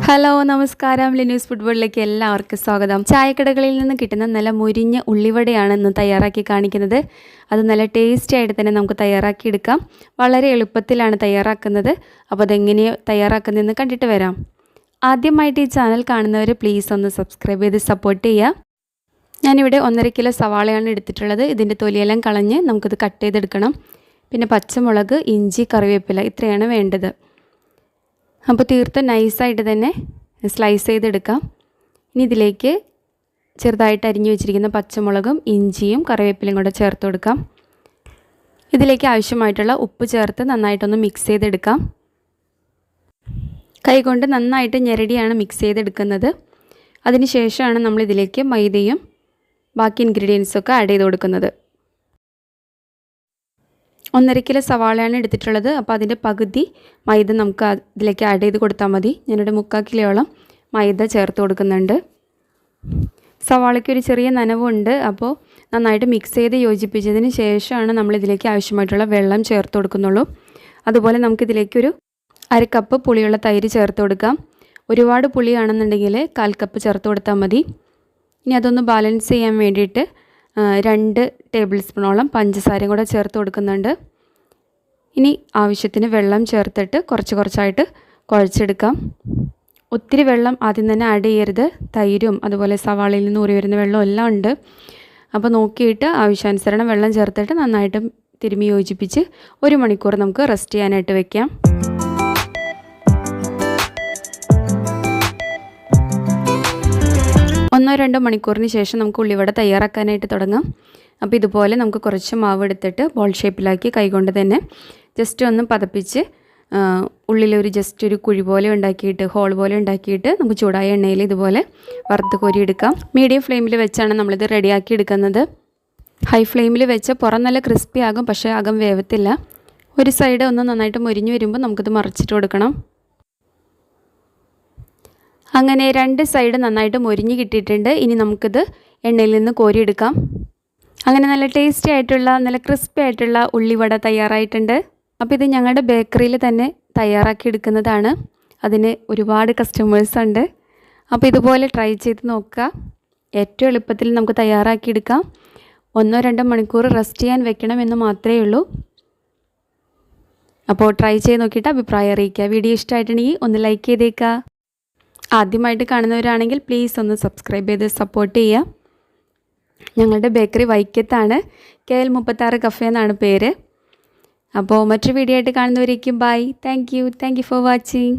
Hello നമസ്കാരം. ലിനൂസ് ഫുട്ബോളിലേക്ക് എല്ലാവർക്കും സ്വാഗതം. ചായക്കടകളിൽ നിന്ന് കിട്ടുന്ന നല്ല മുരിഞ്ഞ ഉള്ളിവടയാണ് ഇന്ന് തയ്യാറാക്കി കാണിക്കുന്നത്. അത് നല്ല ടേസ്റ്റി ആയിട്ട് തന്നെ നമുക്ക് തയ്യാറാക്കിയെടുക്കാം. വളരെ എളുപ്പത്തിലാണ് തയ്യാറാക്കുന്നത്. അപ്പോൾ അതെങ്ങനെയാണ് തയ്യാറാക്കുന്നതെന്ന് കണ്ടിട്ട് വരാം. ആദ്യമായിട്ട് ഈ ചാനൽ കാണുന്നവർ പ്ലീസ് ഒന്ന് സബ്സ്ക്രൈബ് ചെയ്ത് സപ്പോർട്ട് ചെയ്യുക. ഞാനിവിടെ 1.5 കിലോ സവാളയാണ് എടുത്തിട്ടുള്ളത്. ഇതിൻ്റെ തൊലിയെല്ലാം കളഞ്ഞ് നമുക്കിത് കട്ട് ചെയ്തെടുക്കണം. പിന്നെ പച്ചമുളക്, ഇഞ്ചി, കറിവേപ്പില ഇത്രയാണ് വേണ്ടത്. അപ്പോൾ തീർത്ത് നൈസായിട്ട് തന്നെ സ്ലൈസ് ചെയ്തെടുക്കാം. ഇനി ഇതിലേക്ക് ചെറുതായിട്ട് അരിഞ്ഞു വെച്ചിരിക്കുന്ന പച്ചമുളകും ഇഞ്ചിയും കറിവേപ്പിലയും കൂടെ ചേർത്ത് കൊടുക്കാം. ഇതിലേക്ക് ആവശ്യമായിട്ടുള്ള ഉപ്പ് ചേർത്ത് നന്നായിട്ടൊന്ന് മിക്സ് ചെയ്തെടുക്കാം. കൈകൊണ്ട് നന്നായിട്ട് ഞെരടിയാണ് മിക്സ് ചെയ്തെടുക്കുന്നത്. അതിന് ശേഷമാണ് നമ്മളിതിലേക്ക് മൈദയും ബാക്കി ഇൻഗ്രീഡിയൻസൊക്കെ ആഡ് ചെയ്ത് കൊടുക്കുന്നത്. 1.5 കിലോ സവാളയാണ് എടുത്തിട്ടുള്ളത്. അപ്പോൾ അതിൻ്റെ പകുതി മൈദ നമുക്ക് ഇതിലേക്ക് ആഡ് ചെയ്ത് കൊടുത്താൽ മതി. ഞാനിവിടെ 3/4 കിലോയോളം മൈദ ചേർത്ത് കൊടുക്കുന്നുണ്ട്. സവാളയ്ക്ക് ഒരു ചെറിയ നനവുണ്ട്. അപ്പോൾ നന്നായിട്ട് മിക്സ് ചെയ്ത് യോജിപ്പിച്ചതിന് ശേഷമാണ് നമ്മളിതിലേക്ക് ആവശ്യമായിട്ടുള്ള വെള്ളം ചേർത്ത് കൊടുക്കുന്നുള്ളൂ. അതുപോലെ നമുക്കിതിലേക്കൊരു 1/2 കപ്പ് പുളിയുള്ള തൈര് ചേർത്ത് കൊടുക്കാം. ഒരുപാട് പുളിയാണെന്നുണ്ടെങ്കിൽ 1/4 കപ്പ് ചേർത്ത് കൊടുത്താൽ മതി. ഇനി അതൊന്ന് ബാലൻസ് ചെയ്യാൻ വേണ്ടിയിട്ട് 2 ടേബിൾ സ്പൂണോളം പഞ്ചസാരയും കൂടെ ചേർത്ത് കൊടുക്കുന്നുണ്ട്. ഇനി ആവശ്യത്തിന് വെള്ളം ചേർത്തിട്ട് കുറച്ചായിട്ട് കുഴച്ചെടുക്കാം. ഒത്തിരി വെള്ളം ആദ്യം തന്നെ ആഡ് ചെയ്യരുത്. തൈരും അതുപോലെ സവാളയിൽ നിന്ന് ഊറി വരുന്ന വെള്ളം എല്ലാം ഉണ്ട്. അപ്പോൾ നോക്കിയിട്ട് ആവശ്യാനുസരണം വെള്ളം ചേർത്തിട്ട് നന്നായിട്ട് തിരുമ്മി യോജിപ്പിച്ച് 1 മണിക്കൂർ നമുക്ക് റെസ്റ്റ് ചെയ്യാനായിട്ട് വെക്കാം. ഒന്നോ 2 മണിക്കൂറിന് ശേഷം നമുക്ക് ഉള്ളിവട തയ്യാറാക്കാനായിട്ട് തുടങ്ങാം. അപ്പോൾ ഇതുപോലെ നമുക്ക് കുറച്ച് മാവ് എടുത്തിട്ട് ബോൾ ഷേപ്പിലാക്കി കൈകൊണ്ട് തന്നെ ജസ്റ്റ് ഒന്ന് പതപ്പിച്ച് ഉള്ളിലൊരു ജസ്റ്റ് ഒരു കുഴി പോലെ ഉണ്ടാക്കിയിട്ട് ഹോൾ പോലെ ഉണ്ടാക്കിയിട്ട് നമുക്ക് ചൂടായ എണ്ണയിൽ ഇതുപോലെ വറുത്ത് കോരിയെടുക്കാം. മീഡിയം ഫ്ലെയിമിൽ വെച്ചാണ് നമ്മളിത് റെഡിയാക്കി എടുക്കുന്നത്. ഹൈ ഫ്ലെയിമിൽ വെച്ച് പുറം നല്ല ക്രിസ്പി ആകും, പക്ഷേ അകം വേവത്തില്ല. ഒരു സൈഡ് ഒന്ന് നന്നായിട്ട് മുരിഞ്ഞ് വരുമ്പോൾ നമുക്കിത് മറിച്ചിട്ട് കൊടുക്കണം. അങ്ങനെ 2 സൈഡ് നന്നായിട്ട് മൊരിഞ്ഞ് കിട്ടിയിട്ടുണ്ട്. ഇനി നമുക്കിത് എണ്ണയിൽ നിന്ന് കോരിയെടുക്കാം. അങ്ങനെ നല്ല ടേസ്റ്റി ആയിട്ടുള്ള നല്ല ക്രിസ്പി ആയിട്ടുള്ള ഉള്ളിവട തയ്യാറായിട്ടുണ്ട്. അപ്പോൾ ഇത് ഞങ്ങളുടെ ബേക്കറിയിൽ തന്നെ തയ്യാറാക്കി എടുക്കുന്നതാണ്. അതിന് ഒരുപാട് കസ്റ്റമേഴ്സ് ഉണ്ട്. അപ്പോൾ ഇതുപോലെ ട്രൈ ചെയ്ത് നോക്കുക. ഏറ്റവും എളുപ്പത്തിൽ നമുക്ക് തയ്യാറാക്കിയെടുക്കാം. 1-2 മണിക്കൂർ റെസ്റ്റ് ചെയ്യാൻ വെക്കണം എന്ന് മാത്രമേ ഉള്ളൂ. അപ്പോൾ ട്രൈ ചെയ്ത് നോക്കിയിട്ട് അഭിപ്രായം അറിയിക്കുക. വീഡിയോ ഇഷ്ടമായിട്ടുണ്ടെങ്കിൽ ഒന്ന് ലൈക്ക് ചെയ്തേക്കുക. ആദ്യമായിട്ട് കാണുന്നവരാണെങ്കിൽ പ്ലീസ് ഒന്ന് സബ്സ്ക്രൈബ് ചെയ്ത് സപ്പോർട്ട് ചെയ്യുക. ഞങ്ങളുടെ ബേക്കറി വൈക്കത്താണ്. KL 36 കഫേ എന്നാണ് പേര്. അപ്പോൾ മറ്റൊരു വീഡിയോ ആയിട്ട് കാണുന്നവരേക്കും bye. Thank you for watching.